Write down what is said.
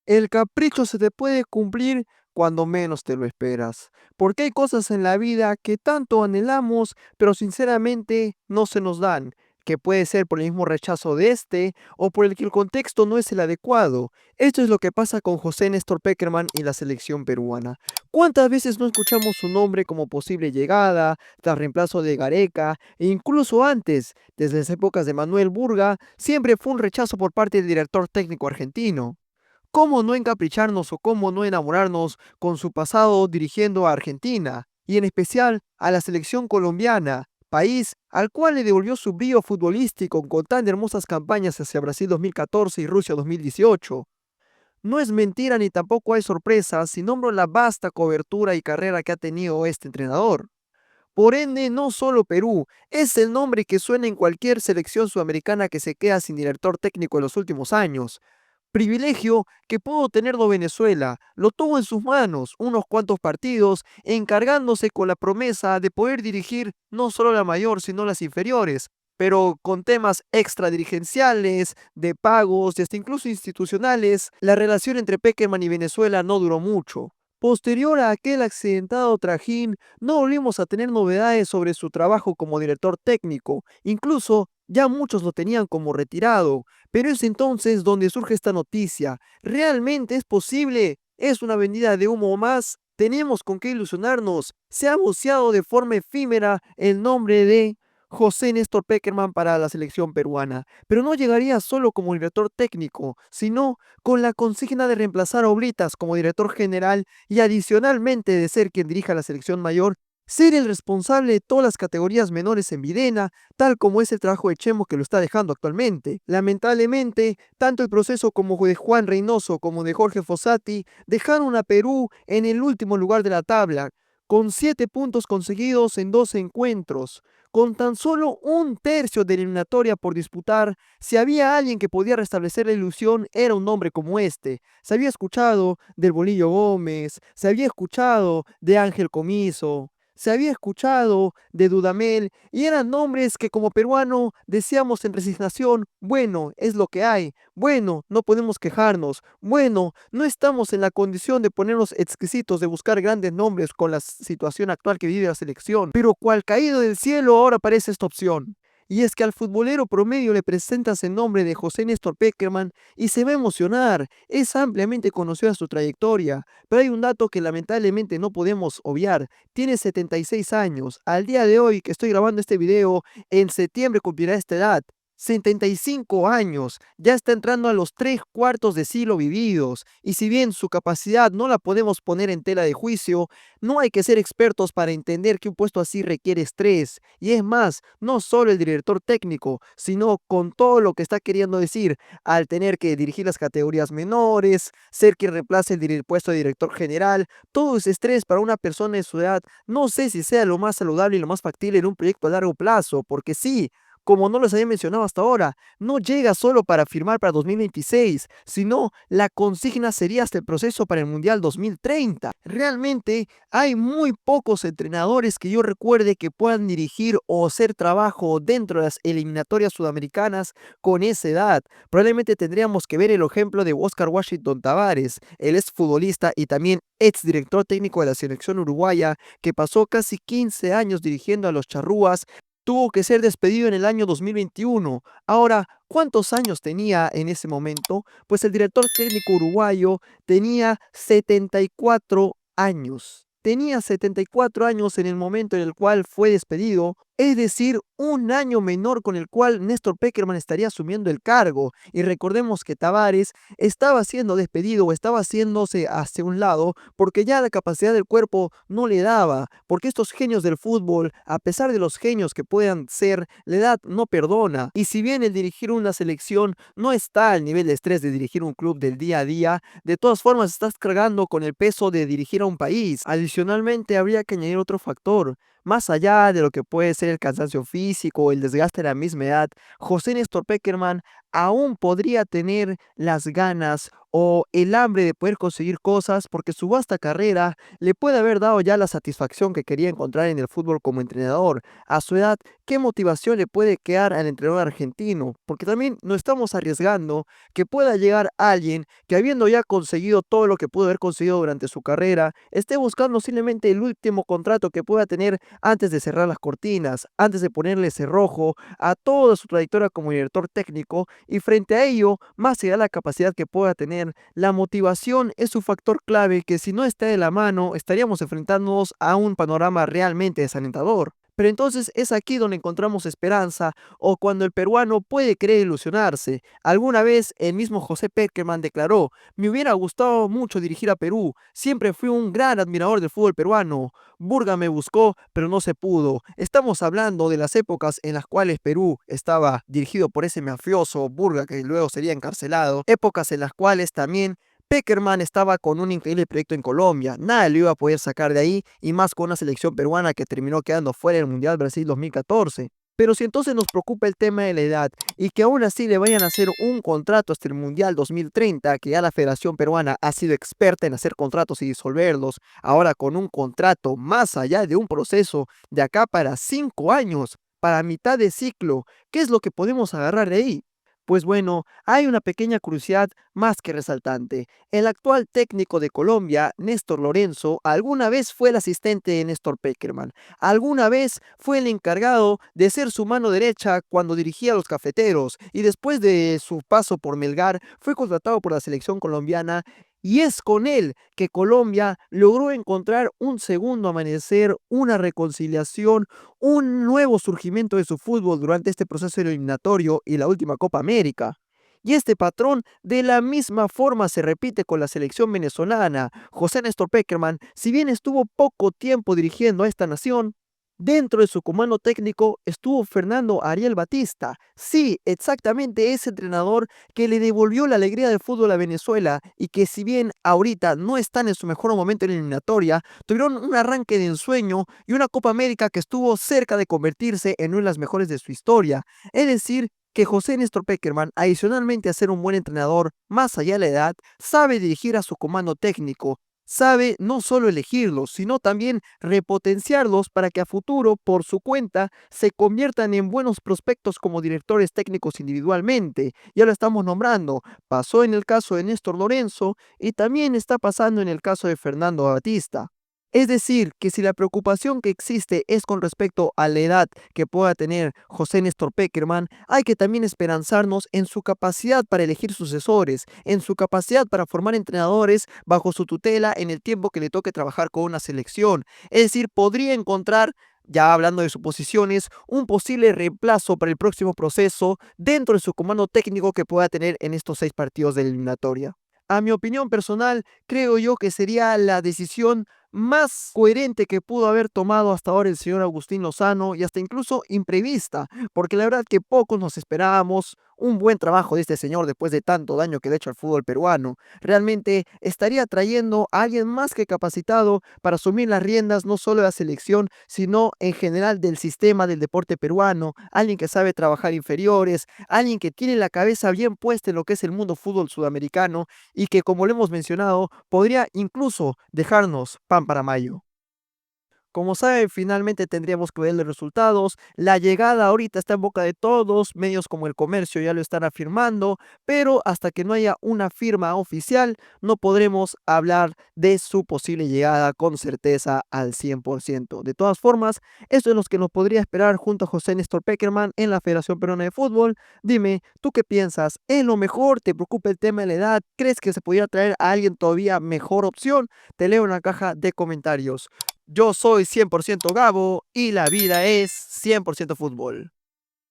El capricho se te puede cumplir cuando menos te lo esperas, porque hay cosas en la vida que tanto anhelamos, pero sinceramente no se nos dan, que puede ser por el mismo rechazo de este o por el que el contexto no es el adecuado. Esto es lo que pasa con José Néstor Pekerman y la selección peruana. ¿Cuántas veces no escuchamos su nombre como posible llegada, tras reemplazo de Gareca, e incluso antes, desde las épocas de Manuel Burga, siempre fue un rechazo por parte del director técnico argentino? ¿Cómo no encapricharnos o cómo no enamorarnos con su pasado dirigiendo a Argentina y en especial a la selección colombiana, país al cual le devolvió su brío futbolístico con tan hermosas campañas hacia Brasil 2014 y Rusia 2018? No es mentira ni tampoco hay sorpresa si nombro la vasta cobertura y carrera que ha tenido este entrenador. Por ende, no solo Perú, es el nombre que suena en cualquier selección sudamericana que se queda sin director técnico en los últimos años. Privilegio que pudo tenerlo Venezuela, lo tuvo en sus manos unos cuantos partidos, encargándose con la promesa de poder dirigir no solo la mayor, sino las inferiores, pero con temas extradirigenciales, de pagos y hasta incluso institucionales, la relación entre Pekerman y Venezuela no duró mucho. Posterior a aquel accidentado trajín, no volvimos a tener novedades sobre su trabajo como director técnico, incluso ya muchos lo tenían como retirado, pero es entonces donde surge esta noticia. ¿Realmente es posible? ¿Es una vendida de humo más? ¿Tenemos con qué ilusionarnos? Se ha voceado de forma efímera el nombre de José Néstor Pekerman para la selección peruana, pero no llegaría solo como director técnico, sino con la consigna de reemplazar a Oblitas como director general y adicionalmente de ser quien dirija la selección mayor, ser el responsable de todas las categorías menores en Videna, tal como es el trabajo de Chemo que lo está dejando actualmente. Lamentablemente, tanto el proceso como de Juan Reynoso como de Jorge Fossati dejaron a Perú en el último lugar de la tabla, con 7 puntos conseguidos en 12 encuentros. Con tan solo un tercio de eliminatoria por disputar, si había alguien que podía restablecer la ilusión, era un nombre como este. Se había escuchado del Bolillo Gómez, se había escuchado de Ángel Comiso, se había escuchado de Dudamel, y eran nombres que como peruano decíamos en resignación: bueno, es lo que hay, bueno, no podemos quejarnos, bueno, no estamos en la condición de ponernos exquisitos de buscar grandes nombres con la situación actual que vive la selección, pero cual caído del cielo ahora aparece esta opción. Y es que al futbolero promedio le presentas el nombre de José Néstor Pekerman y se va a emocionar. Es ampliamente conocida su trayectoria, pero hay un dato que lamentablemente no podemos obviar. Tiene 76 años. Al día de hoy que estoy grabando este video, en septiembre cumplirá esta edad. 75 años, ya está entrando a los 3 cuartos de siglo vividos, y si bien su capacidad no la podemos poner en tela de juicio, no hay que ser expertos para entender que un puesto así requiere estrés, y es más, no solo el director técnico, sino con todo lo que está queriendo decir, al tener que dirigir las categorías menores, ser quien reemplace el puesto de director general, todo ese estrés para una persona de su edad, no sé si sea lo más saludable y lo más factible en un proyecto a largo plazo, porque sí, como no les había mencionado hasta ahora, no llega solo para firmar para 2026, sino la consigna sería hasta el proceso para el Mundial 2030. Realmente hay muy pocos entrenadores que yo recuerde que puedan dirigir o hacer trabajo dentro de las eliminatorias sudamericanas con esa edad. Probablemente tendríamos que ver el ejemplo de Oscar Washington Tavares, el exfutbolista y también exdirector técnico de la selección uruguaya, que pasó casi 15 años dirigiendo a los charrúas. Tuvo que ser despedido en el año 2021. Ahora, ¿cuántos años tenía en ese momento? Pues el director técnico uruguayo tenía 74 años. Tenía 74 años en el momento en el cual fue despedido, es decir, un año menor con el cual Néstor Pekerman estaría asumiendo el cargo. Y recordemos que Tavares estaba siendo despedido o estaba haciéndose hacia un lado porque ya la capacidad del cuerpo no le daba, porque estos genios del fútbol, a pesar de los genios que puedan ser, la edad no perdona. Y si bien el dirigir una selección no está al nivel de estrés de dirigir un club del día a día, de todas formas estás cargando con el peso de dirigir a un país. Adicionalmente, habría que añadir otro factor. Más allá de lo que puede ser el cansancio físico o el desgaste de la misma edad, José Néstor Pekerman aún podría tener las ganas o el hambre de poder conseguir cosas porque su vasta carrera le puede haber dado ya la satisfacción que quería encontrar en el fútbol como entrenador. A su edad, ¿qué motivación le puede quedar al entrenador argentino? Porque también no estamos arriesgando que pueda llegar alguien que habiendo ya conseguido todo lo que pudo haber conseguido durante su carrera, esté buscando simplemente el último contrato que pueda tener antes de cerrar las cortinas, antes de ponerle cerrojo a toda su trayectoria como director técnico, y frente a ello, más allá de la capacidad que pueda tener, la motivación es un factor clave que si no está de la mano, estaríamos enfrentándonos a un panorama realmente desalentador. Pero entonces es aquí donde encontramos esperanza o cuando el peruano puede querer ilusionarse. Alguna vez el mismo José Pekerman declaró: me hubiera gustado mucho dirigir a Perú, siempre fui un gran admirador del fútbol peruano. Burga me buscó, pero no se pudo. Estamos hablando de las épocas en las cuales Perú estaba dirigido por ese mafioso Burga que luego sería encarcelado, épocas en las cuales también Pekerman estaba con un increíble proyecto en Colombia, nada lo iba a poder sacar de ahí, y más con una selección peruana que terminó quedando fuera del Mundial Brasil 2014. Pero si entonces nos preocupa el tema de la edad y que aún así le vayan a hacer un contrato hasta el Mundial 2030, que ya la Federación Peruana ha sido experta en hacer contratos y disolverlos, ahora con un contrato más allá de un proceso de acá para 5 años, para mitad de ciclo, ¿qué es lo que podemos agarrar de ahí? Pues bueno, hay una pequeña curiosidad más que resaltante. El actual técnico de Colombia, Néstor Lorenzo, alguna vez fue el asistente de Néstor Pekerman. Alguna vez fue el encargado de ser su mano derecha cuando dirigía a los cafeteros, y después de su paso por Melgar fue contratado por la selección colombiana, y es con él que Colombia logró encontrar un segundo amanecer, una reconciliación, un nuevo surgimiento de su fútbol durante este proceso eliminatorio y la última Copa América. Y este patrón de la misma forma se repite con la selección venezolana. José Néstor Pekerman, si bien estuvo poco tiempo dirigiendo a esta nación, dentro de su comando técnico estuvo Fernando Ariel Batista. Sí, exactamente ese entrenador que le devolvió la alegría del fútbol a Venezuela, y que si bien ahorita no están en su mejor momento en la eliminatoria, tuvieron un arranque de ensueño y una Copa América que estuvo cerca de convertirse en una de las mejores de su historia. Es decir, que José Néstor Pekerman, adicionalmente a ser un buen entrenador, más allá de la edad, sabe dirigir a su comando técnico, sabe no solo elegirlos, sino también repotenciarlos para que a futuro, por su cuenta, se conviertan en buenos prospectos como directores técnicos individualmente. Ya lo estamos nombrando, pasó en el caso de Néstor Lorenzo y también está pasando en el caso de Fernando Batista. Es decir, que si la preocupación que existe es con respecto a la edad que pueda tener José Néstor Pekerman, hay que también esperanzarnos en su capacidad para elegir sucesores, en su capacidad para formar entrenadores bajo su tutela en el tiempo que le toque trabajar con una selección. Es decir, podría encontrar, ya hablando de suposiciones, un posible reemplazo para el próximo proceso dentro de su comando técnico que pueda tener en estos 6 partidos de eliminatoria. A mi opinión personal, creo yo que sería la decisión más coherente que pudo haber tomado hasta ahora el señor Agustín Lozano, y hasta incluso imprevista, porque la verdad que pocos nos esperábamos un buen trabajo de este señor después de tanto daño que le ha hecho al fútbol peruano. Realmente estaría trayendo a alguien más que capacitado para asumir las riendas no solo de la selección, sino en general del sistema del deporte peruano, alguien que sabe trabajar inferiores, alguien que tiene la cabeza bien puesta en lo que es el mundo fútbol sudamericano, y que, como lo hemos mencionado, podría incluso dejarnos pan para mayo. Como saben, finalmente tendríamos que ver los resultados. La llegada ahorita está en boca de todos, medios como El Comercio ya lo están afirmando, pero hasta que no haya una firma oficial, no podremos hablar de su posible llegada con certeza al 100%. De todas formas, esto es lo que nos podría esperar junto a José Néstor Pekerman en la Federación Peruana de Fútbol. Dime, ¿tú qué piensas? ¿Es lo mejor? ¿Te preocupa el tema de la edad? ¿Crees que se podría traer a alguien todavía mejor opción? Te leo en la caja de comentarios. Yo soy 100% Gabo y la vida es 100% fútbol.